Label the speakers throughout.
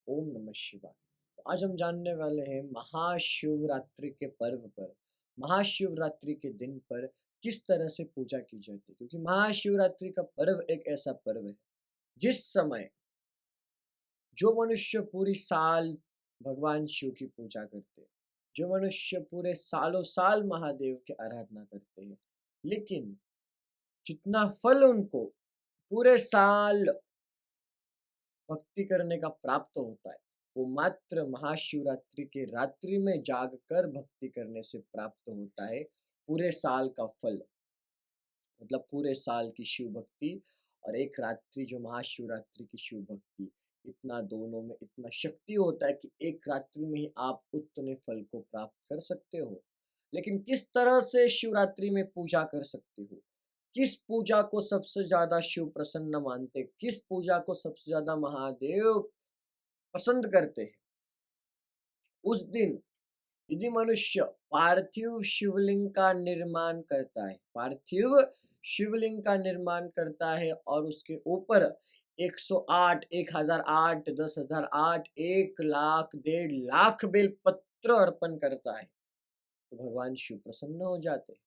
Speaker 1: ओम नमः शिवाय। तो आज हम जानने वाले हैं महाशिवरात्रि के पर्व पर, महाशिवरात्रि के दिन पर किस तरह से पूजा की जाती है, क्योंकि महाशिवरात्रि का पर्व एक ऐसा पर्व है जिस समय जो मनुष्य पूरी साल भगवान शिव की पूजा करते हैं, जो मनुष्य पूरे सालों साल महादेव की आराधना करते हैं, लेकिन जितना फल उनको पूरे साल भक्ति करने का प्राप्त होता है, वो मात्र महाशिवरात्रि के रात्रि में जागकर भक्ति करने से प्राप्त होता है। पूरे साल का फल, मतलब पूरे साल की शिव भक्ति और एक रात्रि जो महाशिवरात्रि की शिव भक्ति, इतना दोनों में इतना शक्ति होता है कि एक रात्रि में ही आप उतने फल को प्राप्त कर सकते हो। लेकिन किस तरह से शिवरात्रि में पूजा कर सकते हो? किस पूजा को सबसे ज़्यादा शिव प्रसन्न मानते हैं? किस पूजा को सबसे ज़्यादा महादेव पसंद करते हैं? उस दिन यदि मनुष्य पार्थिव शिवलिंग का निर्माण करता है, पार्थिव शिवलिंग का निर्माण करता है और उसके ऊपर 108, 1008, 10,008, 1,00,000, 1,50,000 बेलपत्र अर्पण करता है, तो भगवान शिव प्रसन्न हो जाते हैं।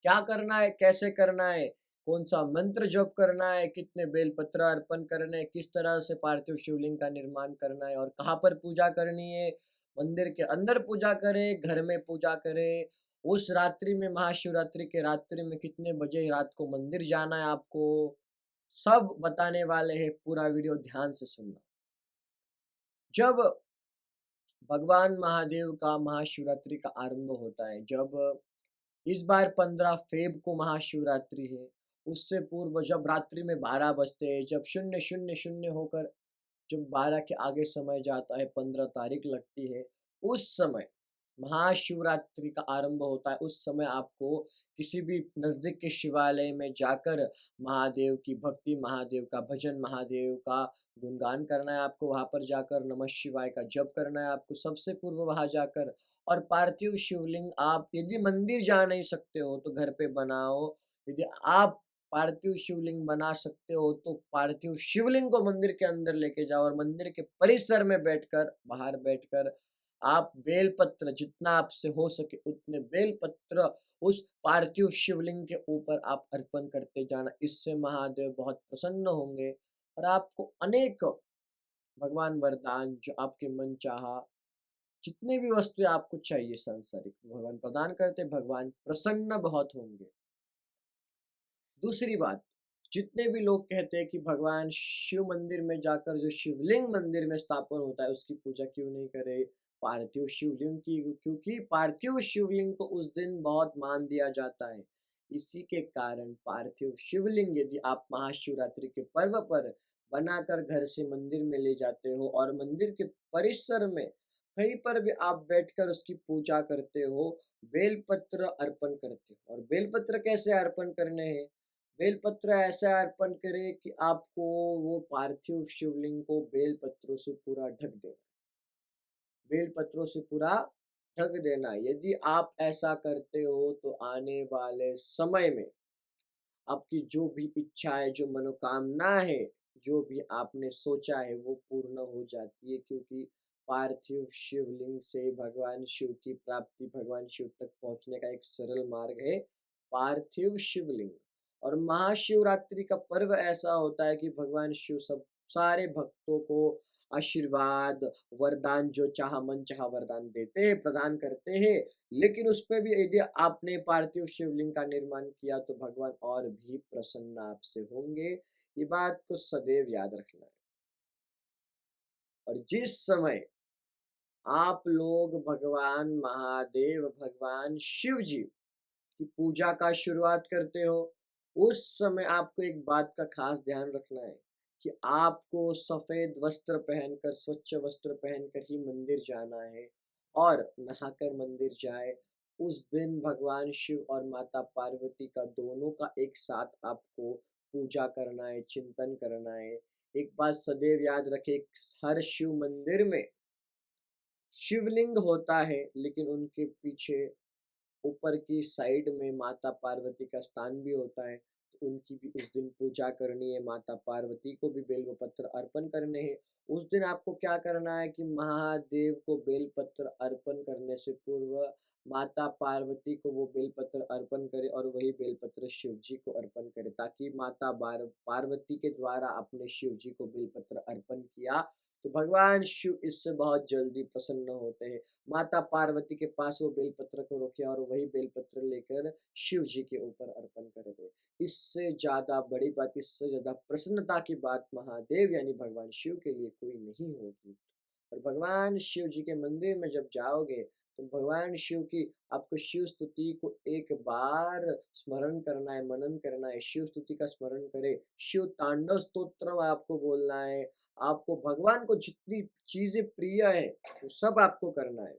Speaker 1: क्या करना है, कैसे करना है, कौन-सा मंत्र जप करना है, कितने बेलपत्र अर्पण करने हैं, किस तरह से पार्थिव शिवलिंग का निर्माण करना है और कहाँ पर पूजा करनी है, मंदिर के अंदर पूजा करें, घर में पूजा करें, उस रात्रि में महाशिवरात्रि के रात्रि में कितने बजे रात को मंदिर जाना है आपको, सब बताने वाले हैं, पूरा वीडियो ध्यान से सुनना। जब भगवान महादेव का महाशिवरात्रि का आरंभ होता है, जब इस बार 15 फ़ेब को महाशिवरात्रि है। उससे पूर्व जब रात्रि में 12 बजते हैं, जब 00:00 होकर जब 12 के आगे समय जाता है, 15 तारीख लगती है, उस समय महाशिवरात्रि का आरंभ होता है। उस समय आपको किसी भी नज़दीक के शिवालय में जाकर महादेव की भक्ति, महादेव का भजन, महादेव का गुणगान करना है आपको। वहाँ पर जाकर नमः शिवाय का जप करना है आपको सबसे पूर्व वहाँ जाकर। और पार्थिव शिवलिंग आप यदि मंदिर जा नहीं सकते हो तो घर पे बनाओ। यदि आप पार्थिव शिवलिंग बना सकते हो तो पार्थिव शिवलिंग को मंदिर के अंदर लेके जाओ और मंदिर के परिसर में बैठकर, बाहर बैठकर आप बेलपत्र जितना आपसे हो सके उतने बेलपत्र उस पार्थिव शिवलिंग के ऊपर आप अर्पण करते जाना। इससे महादेव बहुत प्रसन्न होंगे और आपको अनेक भगवान वरदान जो आपके मनचाहा जितने भी वस्तुएँ आपको चाहिए सांसारिक भगवान प्रदान करते, भगवान प्रसन्न बहुत होंगे। दूसरी बात, जितने भी लोग कहते हैं कि भगवान शिव मंदिर में जाकर जो शिवलिंग मंदिर में स्थापन होता है उसकी पूजा क्यों नहीं करें? पार्थिव शिवलिंग की, क्योंकि पार्थिव शिवलिंग को उस दिन बहुत मान दिया जाता है। इसी के कारण पार्थिव शिवलिंग यदि आप महाशिवरात्रि के पर्व पर बनाकर घर से मंदिर में ले जाते हो और मंदिर के परिसर में कहीं पर भी आप बैठकर उसकी पूजा करते हो, बेलपत्र अर्पण करते हो। और बेलपत्र कैसे अर्पण करने हैं? बेलपत्र ऐसा अर्पण करें कि आपको वो पार्थिव शिवलिंग को बेलपत्रों से पूरा ढक देना, बेलपत्रों से पूरा ढक देना। यदि आप ऐसा करते हो तो आने वाले समय में आपकी जो भी इच्छा है, जो मनोकामना है, जो भी आपने सोचा है वो पूर्ण हो जाती है, क्योंकि पार्थिव शिवलिंग से भगवान शिव की प्राप्ति, भगवान शिव तक पहुँचने का एक सरल मार्ग है पार्थिव शिवलिंग। और महाशिवरात्रि का पर्व ऐसा होता है कि भगवान शिव सब सारे भक्तों को आशीर्वाद, वरदान जो चाहा मनचाहा वरदान देते हैं, प्रदान करते हैं। लेकिन उसपे भी यदि आपने पार्थिव शिवलिंग का निर्माण किया तो भगवान और भी प्रसन्न आपसे होंगे। ये बात को सदैव याद रखना है। और जिस समय आप लोग भगवान महादेव, भगवान शिव जी की पूजा का शुरुआत करते हो, उस समय आपको एक बात का खास ध्यान रखना है कि आपको सफ़ेद वस्त्र पहनकर, स्वच्छ वस्त्र पहनकर ही मंदिर जाना है और नहाकर मंदिर जाए। उस दिन भगवान शिव और माता पार्वती का दोनों का एक साथ आपको पूजा करना है, चिंतन करना है। एक बात सदैव याद रखें, हर शिव मंदिर में शिवलिंग होता है, लेकिन उनके पीछे ऊपर की साइड में माता पार्वती का स्थान भी होता है। उनकी भी उस दिन पूजा करनी है, माता पार्वती को भी बेलपत्र अर्पण करने हैं। उस दिन आपको क्या करना है कि महादेव को बेलपत्र अर्पण करने से पूर्व माता पार्वती को वो बेलपत्र अर्पण करे और वही बेलपत्र शिव जी को अर्पण करे, ताकि माता पार्वती के द्वारा अपने शिव जी को बेलपत्र अर्पण किया तो भगवान शिव इससे बहुत जल्दी प्रसन्न होते हैं। माता पार्वती के पास वो बेलपत्र को रखे और वही बेलपत्र लेकर शिव जी के ऊपर अर्पण कर दे। इससे ज़्यादा बड़ी बात, इससे ज़्यादा प्रसन्नता की बात महादेव यानी भगवान शिव के लिए कोई नहीं होगी। और भगवान शिव जी के मंदिर में जब जाओगे तो भगवान शिव की आपको शिव स्तुति को एक बार स्मरण करना है, मनन करना है, शिव स्तुति का स्मरण करे, शिव तांडव स्तोत्र आपको बोलना है। आपको भगवान को जितनी चीजें प्रिय है वो सब आपको करना है।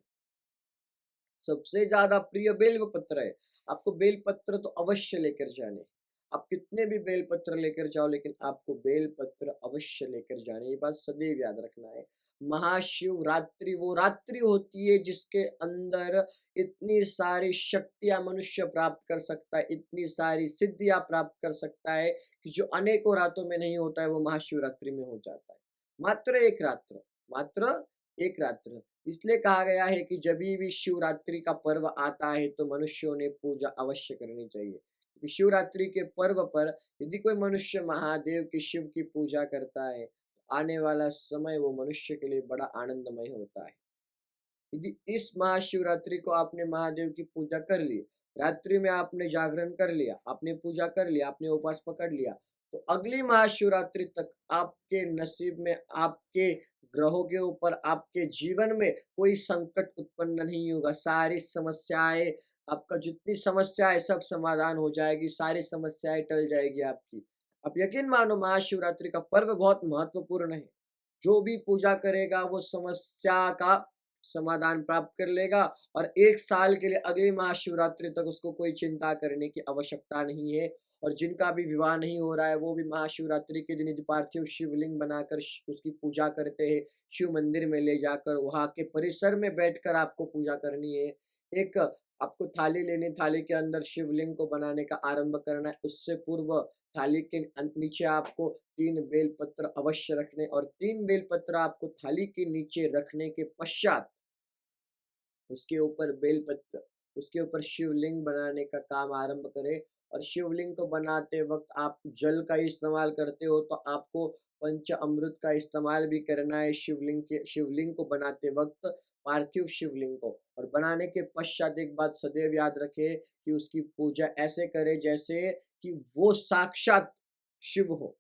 Speaker 1: सबसे ज़्यादा प्रिय बेलपत्र है। आपको बेलपत्र तो अवश्य लेकर जाने। आप कितने भी बेलपत्र लेकर जाओ लेकिन आपको बेलपत्र अवश्य लेकर जाने, ये बात सदैव याद रखना है। महाशिवरात्रि वो रात्रि होती है जिसके अंदर इतनी सारी शक्तियाँ मनुष्य प्राप्त कर सकता है, इतनी सारी सिद्धियाँ प्राप्त कर सकता है कि जो अनेकों रातों में नहीं होता है वो महाशिवरात्रि में हो जाता है। मात्र 1 रात्र, मात्र 1 रात्र। इसलिए कहा गया है कि जभी भी शिवरात्रि का पर्व आता है तो मनुष्यों ने पूजा अवश्य करनी चाहिए, क्योंकि शिवरात्रि के पर्व पर यदि कोई मनुष्य महादेव की शिव की पूजा करता है तो आने वाला समय वो मनुष्य के लिए बड़ा आनंदमय होता है। यदि इस महाशिवरात्रि को आपने महादेव की पूजा कर ली, रात्रि में आपने जागरण कर लिया, आपने पूजा कर लिया, आपने उपवास पकड़ लिया, तो अगली महाशिवरात्रि तक आपके नसीब में, आपके ग्रहों के ऊपर, आपके जीवन में कोई संकट उत्पन्न नहीं होगा। सारी समस्याएँ, आपका जितनी समस्या है सब समाधान हो जाएगी, सारी समस्याएँ टल जाएगी आपकी। आप यकीन मानो महाशिवरात्रि का पर्व बहुत महत्वपूर्ण है। जो भी पूजा करेगा वो समस्या का समाधान प्राप्त कर लेगा और 1 साल के लिए अगली महाशिवरात्रि तक उसको कोई चिंता करने की आवश्यकता नहीं है। और जिनका भी विवाह नहीं हो रहा है वो भी महाशिवरात्रि के दिन यदि पार्थिव शिवलिंग बनाकर उसकी पूजा करते हैं, शिव मंदिर में ले जाकर वहाँ के परिसर में बैठकर आपको पूजा करनी है। एक आपको थाली लेनी, थाली के अंदर शिवलिंग को बनाने का आरंभ करना है। उससे पूर्व थाली के नीचे आपको 3 बेलपत्र अवश्य रखने और 3 बेलपत्र आपको थाली के नीचे रखने के पश्चात उसके ऊपर बेलपत्र, उसके ऊपर शिवलिंग बनाने का काम आरंभ करें। और शिवलिंग को बनाते वक़्त आप जल का इस्तेमाल करते हो तो आपको पंचामृत का इस्तेमाल भी करना है शिवलिंग को बनाते वक़्त, पार्थिव शिवलिंग को। और बनाने के पश्चात एक बात सदैव याद रखें कि उसकी पूजा ऐसे करें जैसे कि वो साक्षात शिव हो।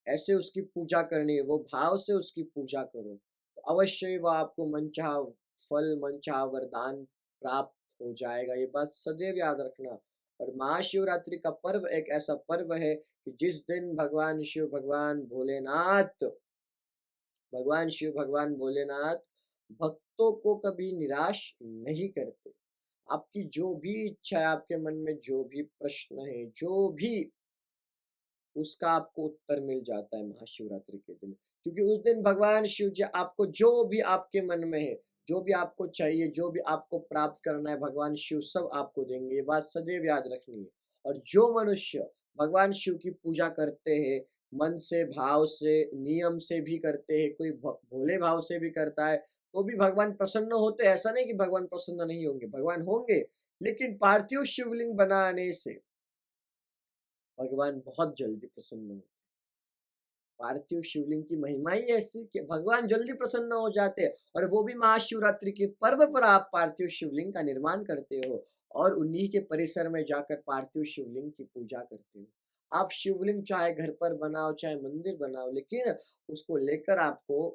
Speaker 1: ऐसे उसकी पूजा करनी है, वो भाव से उसकी पूजा करो, तो अवश्य ही वो आपको मनचाहा फल, मनचाहा वरदान प्राप्त हो जाएगा, ये बात सदैव याद रखना। और महाशिवरात्रि का पर्व एक ऐसा पर्व है कि जिस दिन भगवान शिव, भगवान भोलेनाथ भक्तों को कभी निराश नहीं करते। आपकी जो भी इच्छा है, आपके मन में जो भी प्रश्न है, जो भी उसका आपको उत्तर मिल जाता है महाशिवरात्रि के दिन। क्योंकि उस दिन भगवान शिव जी आपको जो भी आपके मन में है, जो भी आपको चाहिए, जो भी आपको प्राप्त करना है, भगवान शिव सब आपको देंगे। ये बात सदैव याद रखनी है। और जो मनुष्य भगवान शिव की पूजा करते हैं, मन से, भाव से, नियम से भी करते हैं, कोई भोले भाव से भी करता है, तो भी भगवान प्रसन्न होते हैं। ऐसा नहीं कि भगवान प्रसन्न नहीं होंगे, भगवान होंगे, लेकिन पार्थिव शिवलिंग बनाने से भगवान बहुत जल्दी प्रसन्न होते। पार्थिव शिवलिंग की महिमा ही ऐसी कि भगवान जल्दी प्रसन्न हो जाते हैं। और वो भी महाशिवरात्रि के पर्व पर आप पार्थिव शिवलिंग का निर्माण करते हो और उन्हीं के परिसर में जाकर पार्थिव शिवलिंग की पूजा करते हो। आप शिवलिंग चाहे घर पर बनाओ, चाहे मंदिर बनाओ, लेकिन उसको लेकर आपको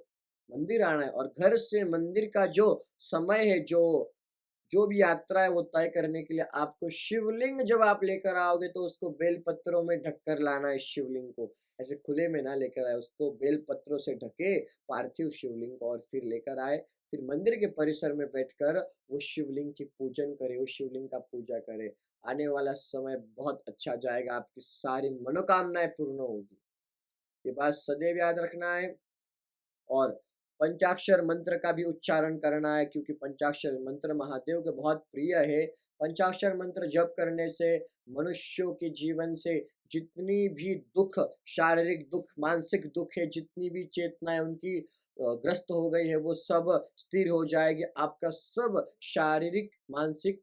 Speaker 1: मंदिर आना है। और घर से मंदिर का जो समय है, जो भी यात्रा है वो तय करने के लिए आपको शिवलिंग जब आप लेकर आओगे तो उसको बेल पत्रों में ढक कर लाना है। शिवलिंग को ऐसे खुले में ना लेकर आए, उसको बेल पत्रों से ढके पार्थिव शिवलिंग को और फिर लेकर आए। फिर मंदिर के परिसर में बैठकर वो शिवलिंग की पूजन करे, वो शिवलिंग का पूजा करे। आने वाला समय बहुत अच्छा जाएगा, आपकी सारी मनोकामनाएं पूर्ण होगी। ये बात सदैव याद रखना है। और पंचाक्षर मंत्र का भी उच्चारण करना है, क्योंकि पंचाक्षर मंत्र महादेव के बहुत प्रिय है। पंचाक्षर मंत्र जप करने से मनुष्यों के जीवन से जितनी भी दुख, शारीरिक दुख, मानसिक दुख है, जितनी भी चेतनाएँ उनकी ग्रस्त हो गई है, वो सब स्थिर हो जाएगी। आपका सब शारीरिक, मानसिक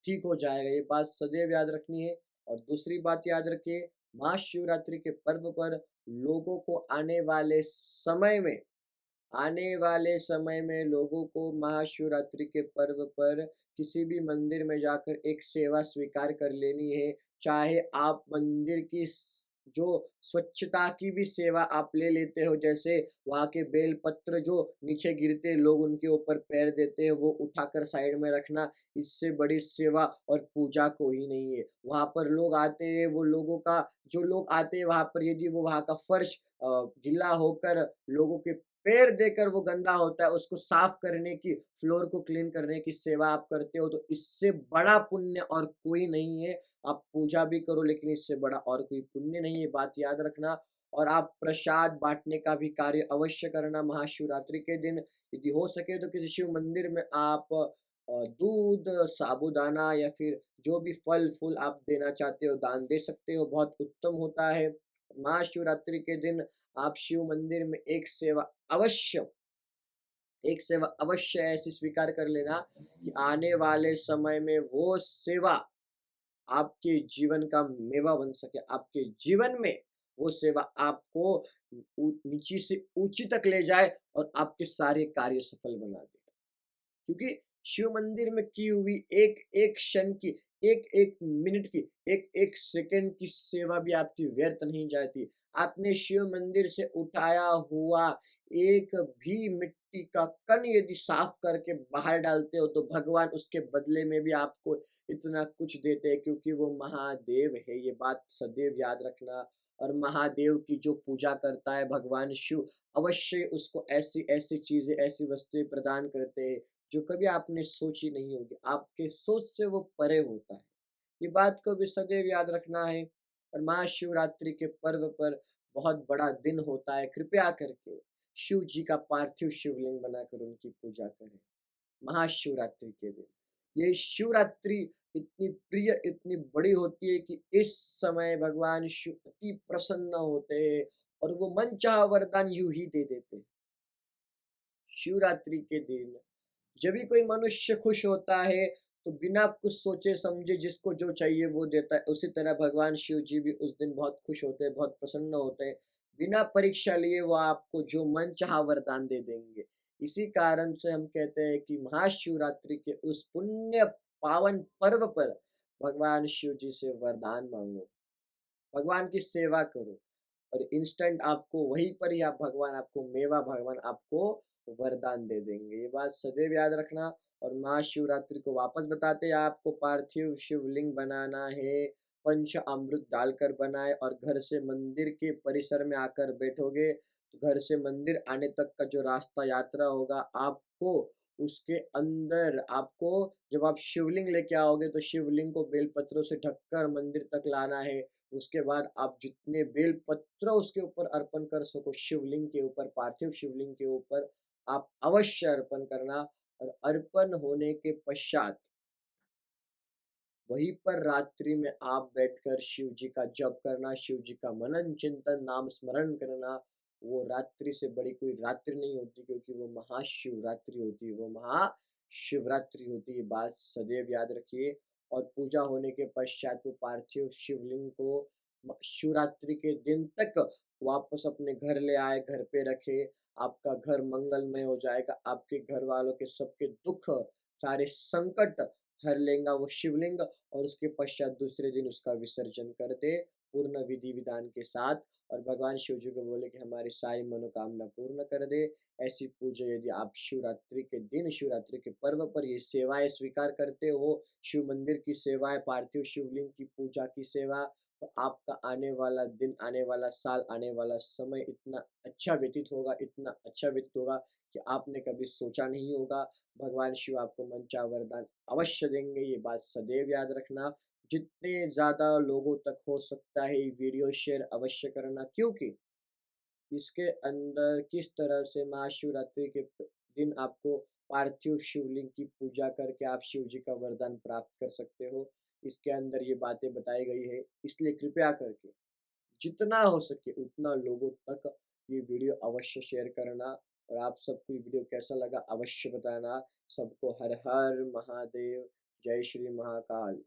Speaker 1: ठीक हो जाएगा। ये बात सदैव याद रखनी है। और दूसरी बात याद रखिए, महाशिवरात्रि के पर्व पर लोगों को आने वाले समय में लोगों को महाशिवरात्रि के पर्व पर किसी भी मंदिर में जाकर एक सेवा स्वीकार कर लेनी है। चाहे आप मंदिर की जो स्वच्छता की भी सेवा आप ले लेते हो, जैसे वहाँ के बेलपत्र जो नीचे गिरते लोग उनके ऊपर पैर देते हैं, वो उठाकर साइड में रखना। इससे बड़ी सेवा और पूजा कोई नहीं है। वहाँ पर लोग आते हैं, वो लोगों का जो लोग आते हैं वहाँ पर, यदि वो वहाँ का फर्श गीला होकर लोगों के पैर देकर वो गंदा होता है, उसको साफ करने की, फ्लोर को क्लीन करने की सेवा आप करते हो, तो इससे बड़ा पुण्य और कोई नहीं है। आप पूजा भी करो, लेकिन इससे बड़ा और कोई पुण्य नहीं है, बात याद रखना। और आप प्रसाद बाँटने का भी कार्य अवश्य करना महाशिवरात्रि के दिन। यदि हो सके तो किसी शिव मंदिर में आप दूध, साबूदाना या फिर जो भी फल-फूल आप देना चाहते हो, दान दे सकते हो, बहुत उत्तम होता है। महाशिवरात्रि के दिन आप शिव मंदिर में एक सेवा अवश्य ऐसी स्वीकार कर लेना कि आने वाले समय में वो सेवा आपके जीवन का मेवा बन सके, आपके जीवन में वो सेवा आपको नीची से ऊँची तक ले जाए और आपके सारे कार्य सफल बना दे। क्योंकि शिव मंदिर में की हुई एक-एक क्षण की, एक-एक मिनट की, एक-एक सेकंड की सेवा भी आपकी व्यर्थ नहीं जाती। आपने शिव मंदिर से उठाया हुआ एक भी मिट्टी का कण यदि साफ करके बाहर डालते हो, तो भगवान उसके बदले में भी आपको इतना कुछ देते हैं, क्योंकि वो महादेव है, ये बात सदैव याद रखना। और महादेव की जो पूजा करता है भगवान शिव, अवश्य उसको ऐसी-ऐसी चीज़ें, ऐसी वस्तुएँ प्रदान करते हैं जो कभी आपने सोची नहीं होगी, आपके सोच से वो परे होता है। ये बात को भी सदैव याद रखना है। और महाशिवरात्रि के पर्व पर बहुत बड़ा दिन होता है, कृपया करके शिव जी का पार्थिव शिवलिंग बनाकर उनकी पूजा करें, महाशिवरात्रि के दिन। ये शिवरात्रि इतनी प्रिय, इतनी बड़ी होती है कि इस समय भगवान शिव अति प्रसन्न होते हैं और वो मनचाहा वरदान यूँ ही दे देते हैं। शिवरात्रि के दिन जब भी कोई मनुष्य खुश होता है, तो बिना कुछ सोचे समझे जिसको जो चाहिए वो देता है। उसी तरह भगवान शिव जी भी उस दिन बहुत खुश होते हैं, बहुत प्रसन्न होते हैं। बिना परीक्षा लिए वो आपको जो मनचाहा वरदान दे देंगे। इसी कारण से हम कहते हैं कि महाशिवरात्रि के उस पुण्य पावन पर्व पर भगवान शिव जी से वरदान माँगो, भगवान की सेवा करो। और इंस्टेंट आपको वहीं पर ही आप भगवान आपको मेवा, भगवान आपको वरदान दे देंगे। ये बात सदैव याद रखना। और महाशिवरात्रि को वापस बताते हैं, आपको पार्थिव शिवलिंग बनाना है, पंच अमृत डालकर बनाए और घर से मंदिर के परिसर में आकर बैठोगे, तो घर से मंदिर आने तक का जो रास्ता यात्रा होगा, आपको उसके अंदर आपको जब आप शिवलिंग लेके आओगे, तो शिवलिंग को बेलपत्रों से ढककर मंदिर तक लाना है। उसके बाद आप जितने बेलपत्र उसके ऊपर अर्पण कर सको, शिवलिंग के ऊपर, पार्थिव शिवलिंग के ऊपर आप अवश्य अर्पण करना। और अर्पण होने के पश्चात वहीं पर रात्रि में आप बैठकर शिव जी का जप करना, शिव जी का मनन चिंतन नाम स्मरण करना। वो रात्रि से बड़ी कोई रात्रि नहीं होती, क्योंकि वो महाशिवरात्रि होती है, वो महाशिवरात्रि होती है, ये बात सदैव याद रखिए। और पूजा होने के पश्चात वो पार्थिव शिवलिंग को शिवरात्रि के दिन तक वापस अपने घर ले आए, घर पे रखे, आपका घर मंगलमय हो जाएगा, आपके घर वालों के सबके दुख, सारे संकट हर लेगा वो शिवलिंग। और उसके पश्चात दूसरे दिन उसका विसर्जन कर दे पूर्ण विधि विधान के साथ। और भगवान शिव जी को बोले कि हमारी सारी मनोकामना पूर्ण कर दे। ऐसी पूजा यदि आप शिवरात्रि के दिन, शिवरात्रि के पर्व पर ये सेवाएं स्वीकार करते हो, शिव मंदिर की सेवाएं, पार्थिव शिवलिंग की पूजा की सेवा, तो आपका आने वाला दिन, आने वाला साल, आने वाला समय इतना अच्छा व्यतीत होगा, इतना अच्छा व्यतीत होगा कि आपने कभी सोचा नहीं होगा। भगवान शिव आपको मनचाहा वरदान अवश्य देंगे, ये बात सदैव याद रखना। जितने ज़्यादा लोगों तक हो सकता है ये वीडियो शेयर अवश्य करना, क्योंकि इसके अंदर किस तरह से महाशिवरात्रि के दिन आपको पार्थिव शिवलिंग की पूजा करके आप शिव जी का वरदान प्राप्त कर सकते हो। इसके अंदर ये बातें बताई गई है, इसलिए कृपया करके जितना हो सके उतना लोगों तक ये वीडियो अवश्य शेयर करना और आप सबको ये वीडियो कैसा लगा अवश्य बताना। सबको हर हर महादेव, जय श्री महाकाल।